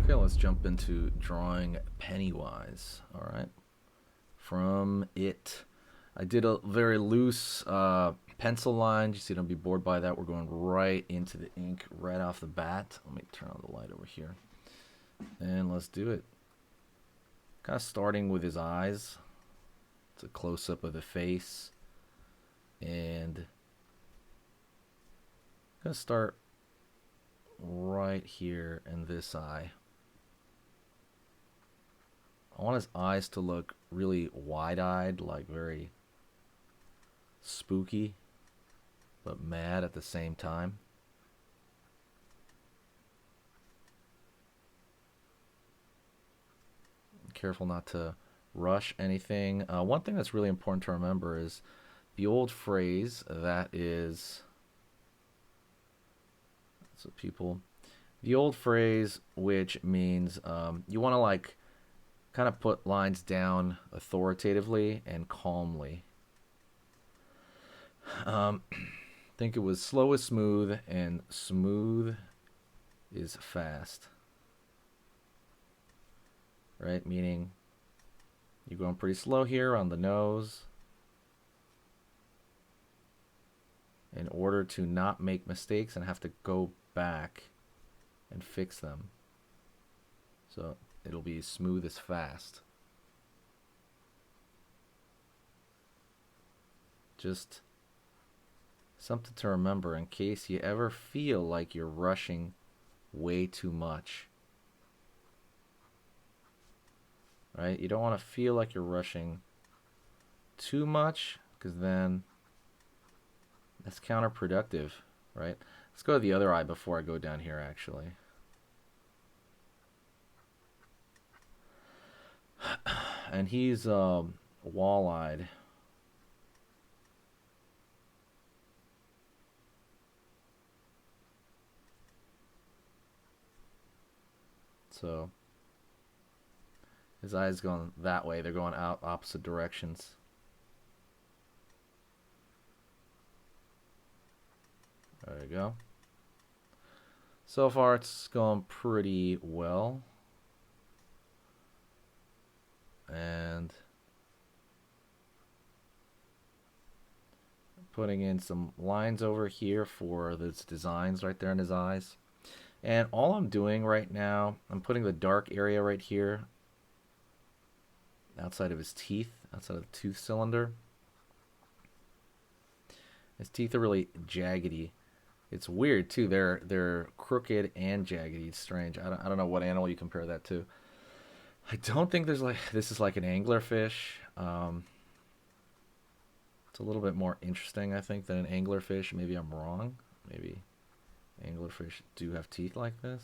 Okay, let's jump into drawing Pennywise. All right. From it, I did a very loose pencil line. You see, don't be bored by that. We're going right into the ink right off the bat. Let me turn on the light over here. And let's do it. Kind of starting with his eyes. It's a close up of the face. And I'm going to start right here in this eye. I want his eyes to look really wide-eyed, like very spooky, but mad at the same time. Careful not to rush anything. One thing that's really important to remember is the old phrase that is, so people, the old phrase which means you want to like kind of put lines down authoritatively and calmly. Think it was slow is smooth and smooth is fast. Right? Meaning you're going pretty slow here on the nose in order to not make mistakes and have to go back and fix them. So it'll be smooth as fast. Just something to remember in case you ever feel like you're rushing way too much. Right? You don't want to feel like you're rushing too much because then that's counterproductive, right? Let's go to the other eye before I go down here actually. And he's wall-eyed. So his eyes going that way. They're going out opposite directions. There you go. So far it's going pretty well. And putting in some lines over here for those designs right there in his eyes. And all I'm doing right now, I'm putting the dark area right here outside of his teeth, outside of the tooth cylinder. His teeth are really jaggedy. It's weird too. They're crooked and jaggedy. It's strange. I don't know what animal you compare that to. I don't think there's like this is like an anglerfish. It's a little bit more interesting, I think, than an anglerfish. Maybe I'm wrong. Maybe anglerfish do have teeth like this.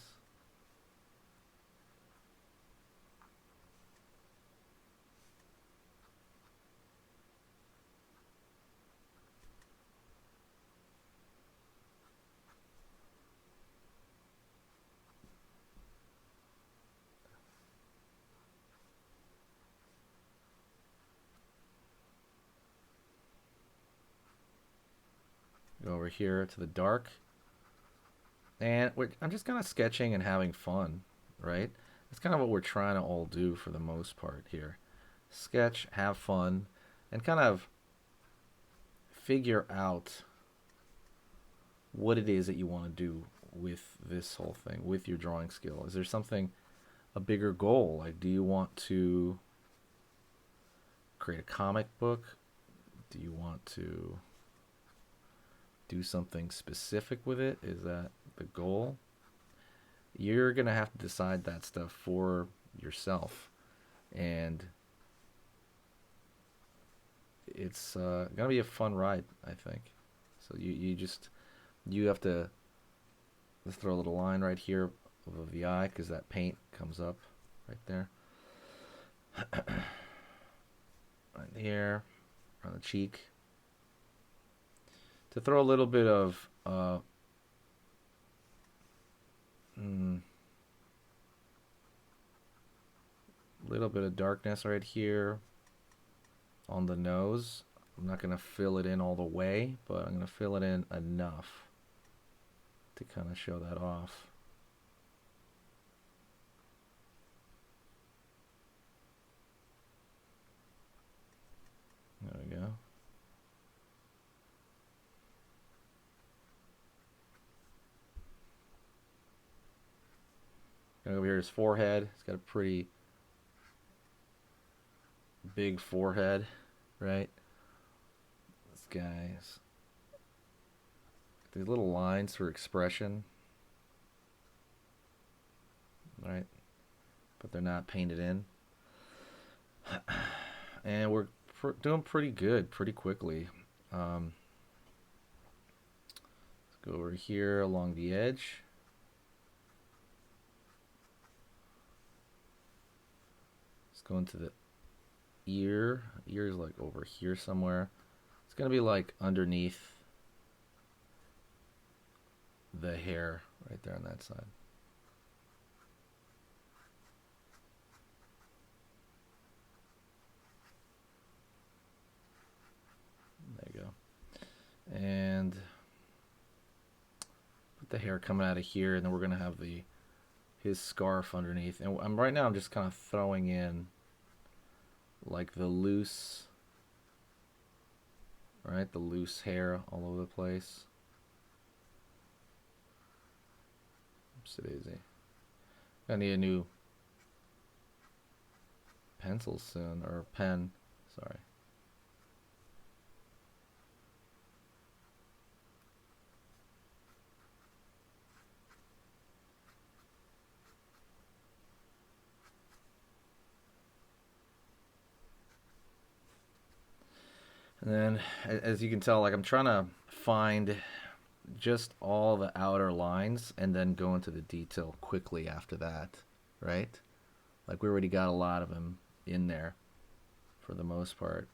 Go over here to the dark. And I'm just kind of sketching and having fun, right? That's kind of what we're trying to all do for the most part here. Sketch, have fun, and kind of figure out what it is that you want to do with this whole thing, with your drawing skill. Is there something, a bigger goal? Like, do you want to create a comic book? Do you want to do something specific with it? Is that the goal? You're going to have to decide that stuff for yourself. And it's going to be a fun ride, I think. So you have to, let's throw a little line right here of the eye because that paint comes up right there. Right here, on the cheek. To throw a little bit of little bit of darkness right here on the nose. I'm not going to fill it in all the way, but I'm going to fill it in enough to kind of show that off. Going over here, his forehead. He's got a pretty big forehead, right? This guy's these little lines for expression, right? But they're not painted in. And we're doing pretty good, pretty quickly. Let's go over here along the edge. Let's go into the ear. Ear is like over here somewhere. It's gonna be like underneath the hair right there on that side. There you go. And put the hair coming out of here, and then we're gonna have his scarf underneath. And right now I'm just kind of throwing in like the loose, right, the loose hair all over the place. Oopsie daisy. I need a new pencil soon, or pen, sorry. And then, as you can tell, like I'm trying to find just all the outer lines and then go into the detail quickly after that, right? Like we already got a lot of them in there for the most part.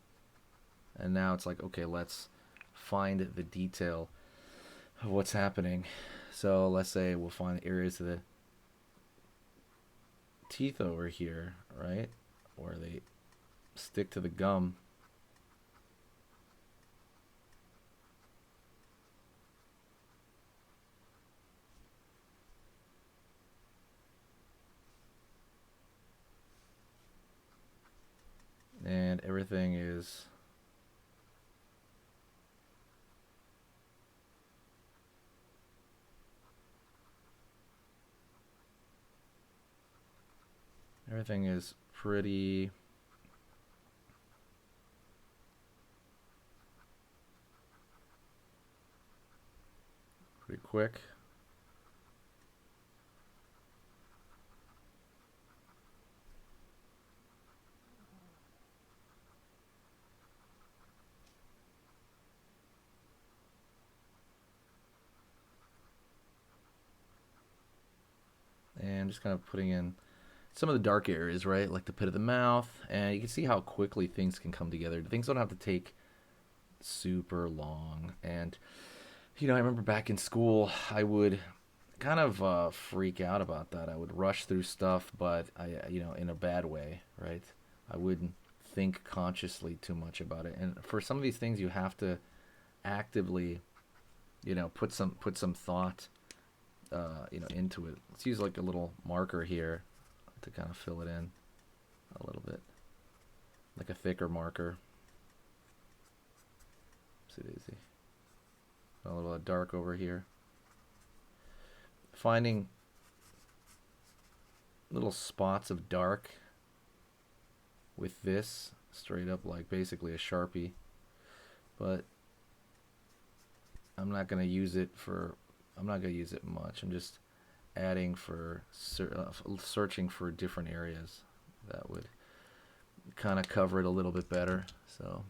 And now it's like, okay, let's find the detail of what's happening. So let's say we'll find areas of the teeth over here, right? Where they stick to the gum. And everything is pretty quick. And just kind of putting in some of the dark areas, right? Like the pit of the mouth. And you can see how quickly things can come together. Things don't have to take super long. And, I remember back in school, I would kind of freak out about that. I would rush through stuff, but in a bad way, right? I wouldn't think consciously too much about it. And for some of these things, you have to actively, put some thought into it. Let's use like a little marker here to kind of fill it in a little bit, like a thicker marker. See daisy. A little dark over here. Finding little spots of dark with this straight up, like basically a Sharpie, but I'm not gonna use it much. I'm just adding for searching for different areas that would kind of cover it a little bit better. So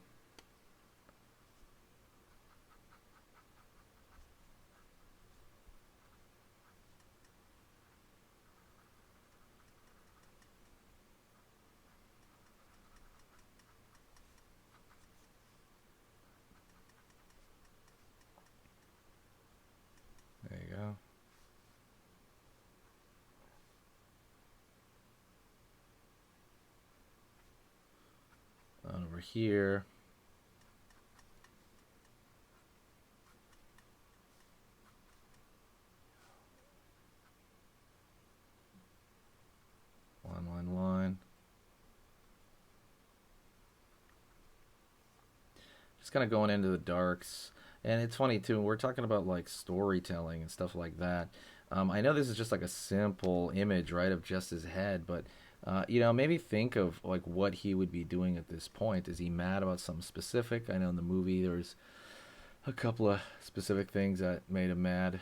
there you go. On over here. Line. Just kind of going into the darks. And it's funny too, we're talking about like storytelling and stuff like that. I know this is just like a simple image, right, of just his head, but maybe think of like what he would be doing at this point. Is he mad about something specific? I know in the movie there's a couple of specific things that made him mad.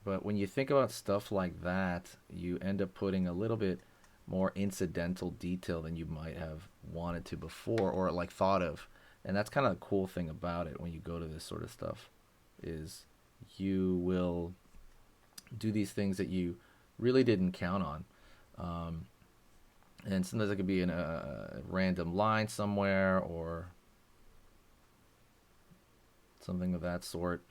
But when you think about stuff like that, you end up putting a little bit more incidental detail than you might have wanted to before or like thought of. And that's kind of the cool thing about it when you go to this sort of stuff is you will do these things that you really didn't count on. Um, and sometimes it could be in a random line somewhere or something of that sort.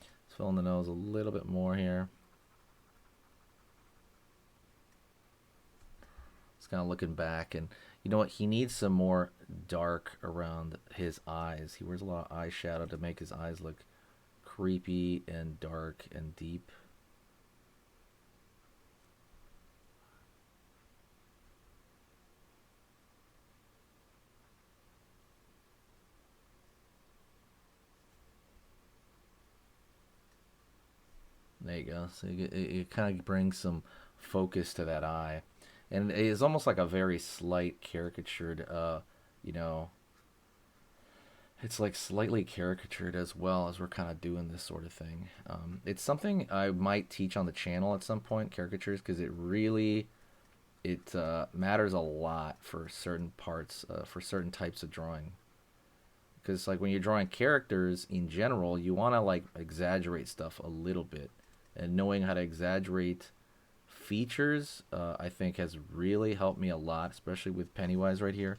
Let's fill in the nose a little bit more here. Just kind of looking back, and you know what? He needs some more dark around his eyes. He wears a lot of eyeshadow to make his eyes look creepy and dark and deep. There you go. So it kind of brings some focus to that eye, and it is almost like a very slight caricatured. You know, it's like slightly caricatured as well as we're kind of doing this sort of thing. It's something I might teach on the channel at some point, caricatures, because it matters a lot for certain parts, for certain types of drawing. Because like when you're drawing characters in general, you want to like exaggerate stuff a little bit, and knowing how to exaggerate features, I think has really helped me a lot, especially with Pennywise right here.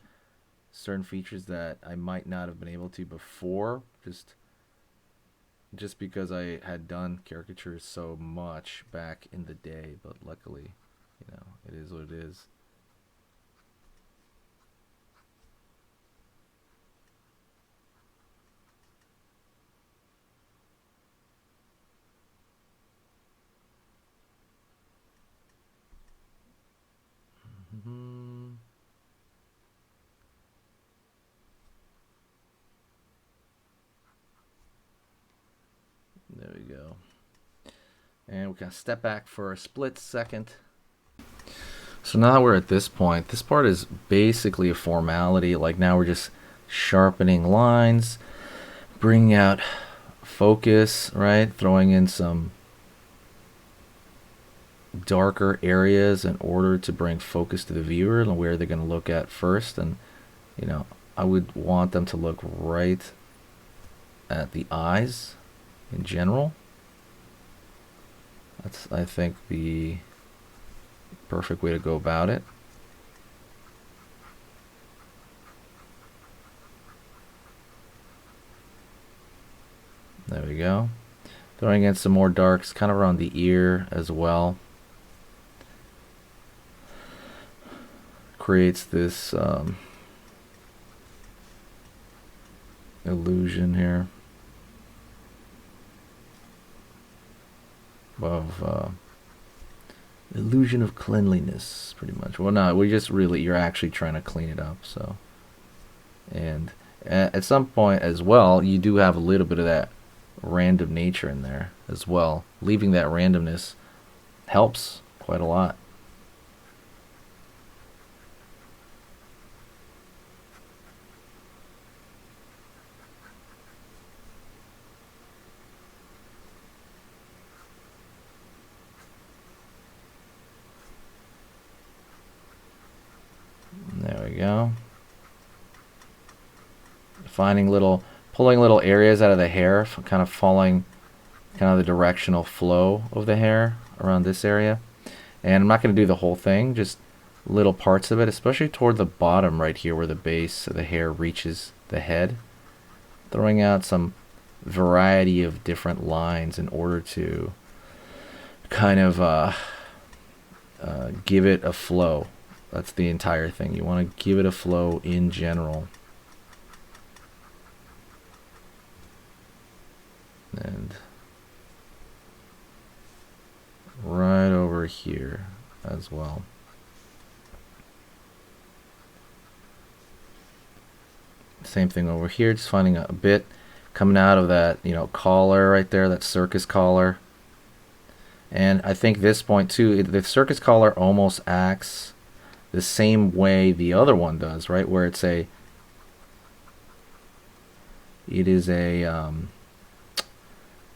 Certain features that I might not have been able to before, just because I had done caricatures so much back in the day. But luckily, it is what it is. Mm-hmm. There we go. And we can step back for a split second. So now we're at this point. This part is basically a formality. Like now we're just sharpening lines, bringing out focus, right? Throwing in some darker areas in order to bring focus to the viewer and where they're going to look at first. And, I would want them to look right at the eyes in general. That's, I think, the perfect way to go about it. There we go. Throwing in some more darks kind of around the ear as well. Creates this illusion here of illusion of cleanliness, pretty much. Well, no, you're actually trying to clean it up. So, and at some point as well, you do have a little bit of that random nature in there as well. Leaving that randomness helps quite a lot. There we go. Pulling little areas out of the hair, kind of following kind of the directional flow of the hair around this area. And I'm not going to do the whole thing, just little parts of it, especially toward the bottom right here where the base of the hair reaches the head. Throwing out some variety of different lines in order to kind of give it a flow. That's the entire thing. You want to give it a flow in general. And right over here as well. Same thing over here, just finding a bit coming out of that, collar right there, that circus collar. And I think this point too, the circus collar almost acts the same way the other one does, right? Where it is a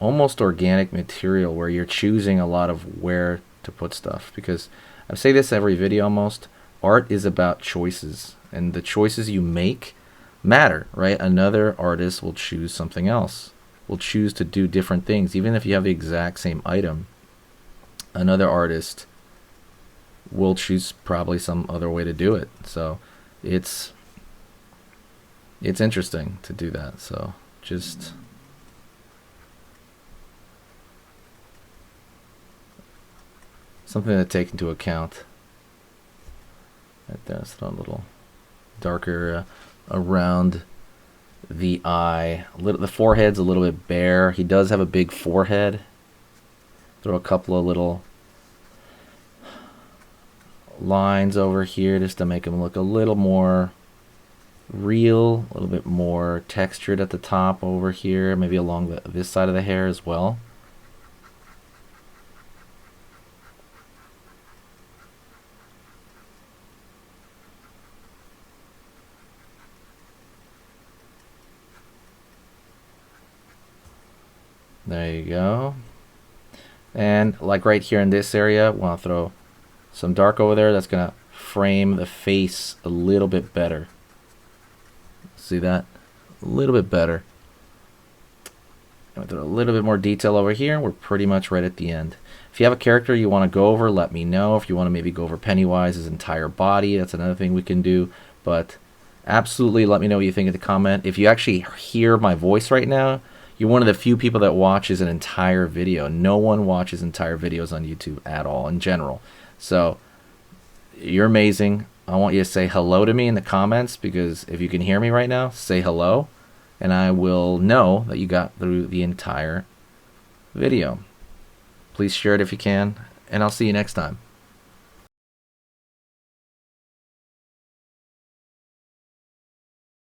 almost organic material where you're choosing a lot of where to put stuff. Because I say this every video almost, art is about choices, and the choices you make matter, right? Another artist will choose something else, will choose to do different things. Even if you have the exact same item, another artist will choose probably some other way to do it. So it's interesting to do that. So just something to take into account. Right there, it's a little darker around the eye. The forehead's a little bit bare. He does have a big forehead. Throw a couple of little lines over here just to make him look a little more real, a little bit more textured at the top over here, maybe along this side of the hair as well. There you go. And like right here in this area, I want to throw some dark over there. That's going to frame the face a little bit better. See that? A little bit better. I'm going to throw a little bit more detail over here. We're pretty much right at the end. If you have a character you want to go over, let me know. If you want to maybe go over Pennywise's entire body, that's another thing we can do. But absolutely let me know what you think in the comment. If you actually hear my voice right now, you're one of the few people that watches an entire video. No one watches entire videos on YouTube at all in general. So you're amazing. I want you to say hello to me in the comments, because if you can hear me right now, say hello, and I will know that you got through the entire video. Please share it if you can, and I'll see you next time.